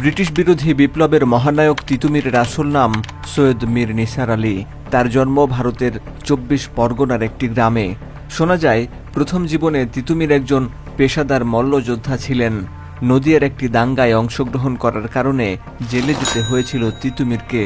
British বিরোধী বিপ্লবের মহানায়ক তিতুমীরের আসল নাম সৈয়দ মীর নিসার আলী। তার জন্ম ভারতের ২৪ পরগনার একটি গ্রামে। শোনা যায়, প্রথম জীবনে তিতুমীর একজন পেশাদার মল্লযোদ্ধা ছিলেন। নদিয়ার একটি দাঙ্গায় অংশগ্রহণ করার কারণে জেলে যেতে হয়েছিল তিতুমীরকে।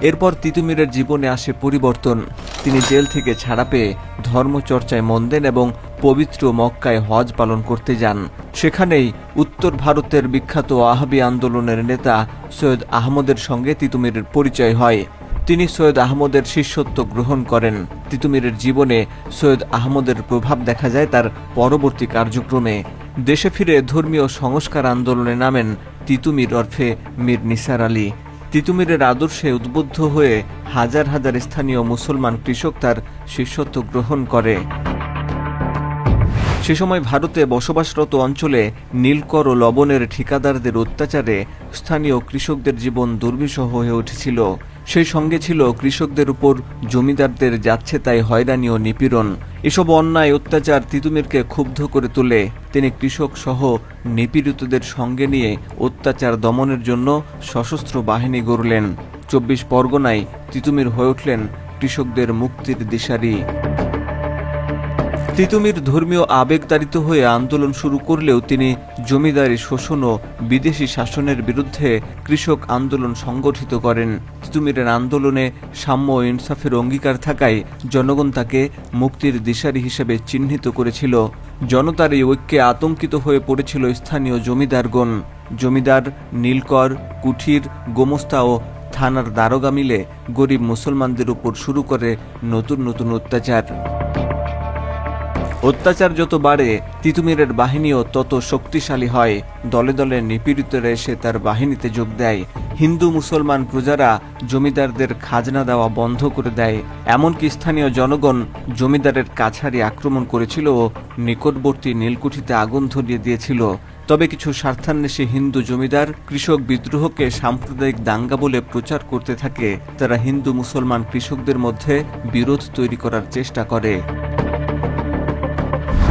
এরপর তিতুমীরের জীবনে আসে পরিবর্তন। তিনি জেল থেকে ছাড়া পেয়ে ধর্মচর্চায় মন দেন এবং পবিত্র মক্কায় হজ পালন করতে যান। সেখানেই উত্তর ভারতের বিখ্যাত ওয়াহাবি আন্দোলনের নেতা সৈয়দ আহমদের সঙ্গে তিতুমীরের পরিচয় হয়। তিনি সৈয়দ আহমদের শিষ্যত্ব গ্রহণ করেন। তিতুমীরের জীবনে সৈয়দ আহমদের প্রভাব দেখা যায় তার পরবর্তী কার্যক্রমে। দেশে ফিরে ধর্মীয় সংস্কার আন্দোলনে নামেন তিতুমীর ওরফে মীর নিসার আলী। তিতুমীরের আদর্শে উদ্বুদ্ধ হয়ে হাজার হাজার স্থানীয় মুসলমান কৃষক তার শিষ্যত্ব গ্রহণ করে। সে সময় ভারতে বসবাসরত অঞ্চলে নীলকর ও লবণের ঠিকাদারদের অত্যাচারে স্থানীয় কৃষকদের জীবন দুর্বিষহ হয়ে উঠেছিল। সেই সঙ্গে ছিল কৃষকদের উপর জমিদারদের যাচ্ছেতাই হয়রানি ও নিপীড়ন। এসব অন্যায় অত্যাচার তিতুমীরকে ক্ষুব্ধ করে তোলে। তিনি কৃষক সহ নিপীড়িতদের সঙ্গে নিয়ে অত্যাচার দমনের জন্য সশস্ত্র বাহিনী গড়লেন। ২৪ পরগনায় তিতুমীর হয়ে উঠলেন কৃষকদের মুক্তির দিশারি। তিতুমীর ধর্মীয় আবেগতাড়িত হয়ে আন্দোলন শুরু করলেও তিনি জমিদারি শোষণ ও বিদেশি শাসনের বিরুদ্ধে কৃষক আন্দোলন সংগঠিত করেন। তিতুমীরের আন্দোলনে সাম্য ও ইনসাফের অঙ্গীকার থাকায় জনগণ তাকে মুক্তির দিশারি হিসেবে চিহ্নিত করেছিল। জনতার এই ঐক্যে আতঙ্কিত হয়ে পড়েছিল স্থানীয় জমিদারগণ। জমিদার, নীলকর, কুঠির, গোমস্তা ও থানার দারোগা মিলে গরিব মুসলমানদের উপর শুরু করে নতুন নতুন অত্যাচার। অত্যাচার যত বাড়ে, তিতুমীরের বাহিনীও তত শক্তিশালী হয়। দলে দলে নিপীড়িতরা এসে তার বাহিনীতে যোগ দেয়। হিন্দু মুসলমান প্রজারা জমিদারদের খাজনা দেওয়া বন্ধ করে দেয়। এমনকি স্থানীয় জনগণ জমিদারের কাছারি আক্রমণ করেছিল ও নিকটবর্তী নীলকুঠিতে আগুন ধরিয়ে দিয়েছিল। তবে কিছু স্বার্থান্বেষী হিন্দু জমিদার কৃষক বিদ্রোহকে সাম্প্রদায়িক দাঙ্গা বলে প্রচার করতে থাকে। তারা হিন্দু মুসলমান কৃষকদের মধ্যে বিরোধ তৈরি করার চেষ্টা করে।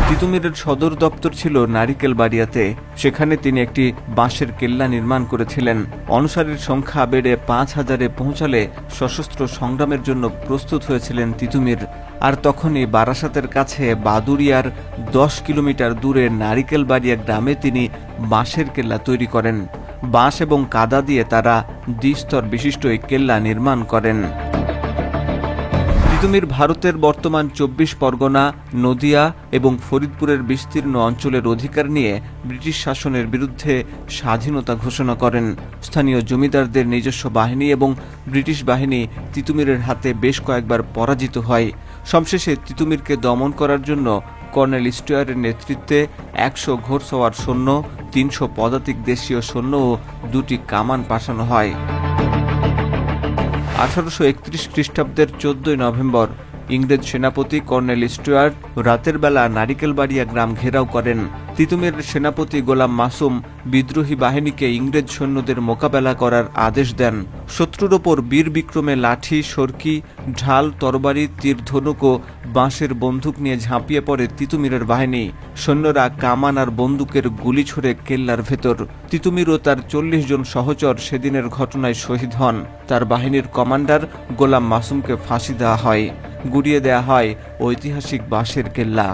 তিতুমীরের সদর দপ্তর ছিল নারিকেলবাড়িয়াতে। সেখানে তিনি একটি বাঁশের কেল্লা নির্মাণ করেছিলেন। অনুসারীর সংখ্যা বেড়ে ৫,০০০-এ পৌঁছালে সশস্ত্র সংগ্রামের জন্য প্রস্তুত হয়েছিলেন তিতুমীর। আর তখনই বারাসাতের কাছে বাদুড়িয়ার ১০ কিলোমিটার দূরে নারিকেলবাড়িয়া গ্রামে তিনি বাঁশের কেল্লা তৈরি করেন। বাঁশ এবং কাদা দিয়ে তারা দ্বিস্তর বিশিষ্ট এই কেল্লা নির্মাণ করেন। তিতুমীর ভারতের বর্তমান ২৪ পরগনা, নদিয়া এবং ফরিদপুরের বিস্তীর্ণ অঞ্চলের অধিকার নিয়ে ব্রিটিশ শাসনের বিরুদ্ধে স্বাধীনতা ঘোষণা করেন। স্থানীয় জমিদারদের নিজস্ব বাহিনী এবং ব্রিটিশ বাহিনী তিতুমীরের হাতে বেশ কয়েকবার পরাজিত হয়। সবশেষে তিতুমীরকে দমন করার জন্য কর্নেল স্টুয়ারের নেতৃত্বে ১০০ ঘোড়সওয়ার সৈন্য, ৩০০ পদাতিক দেশীয় সৈন্য ও ২টি কামান পাঠানো হয়। ১৮৩১ খ্রিস্টাব্দের ১৪ নভেম্বর ইংরেজ সেনাপতি কর্নেল স্টুয়ার্ট রাতের বেলা নারিকেলবাড়িয়া গ্রাম ঘেরাও করেন। তিতুমীরের সেনাপতি গোলাম মাসুম বিদ্রোহী বাহিনীকে ইংরেজ সৈন্যদের মোকাবেলা করার আদেশ দেন। শত্রুর ওপর বীর বিক্রমে লাঠি, সরকি, ঢাল, তরবারি, তীর, ধনুক ও বাঁশের বন্দুক নিয়ে ঝাঁপিয়ে পড়ে তিতুমীরের বাহিনী। সৈন্যরা কামান আর বন্দুকের গুলি ছুড়ে কেল্লার ভেতর। তিতুমীর ও তার ৪০ জন সহচর সেদিনের ঘটনায় শহীদ হন। তার বাহিনীর কমান্ডার গোলাম মাসুমকে ফাঁসি দেওয়া হয়। গুড়িয়ে দেয়া হয় ঐতিহাসিক বাঁশের কেল্লা।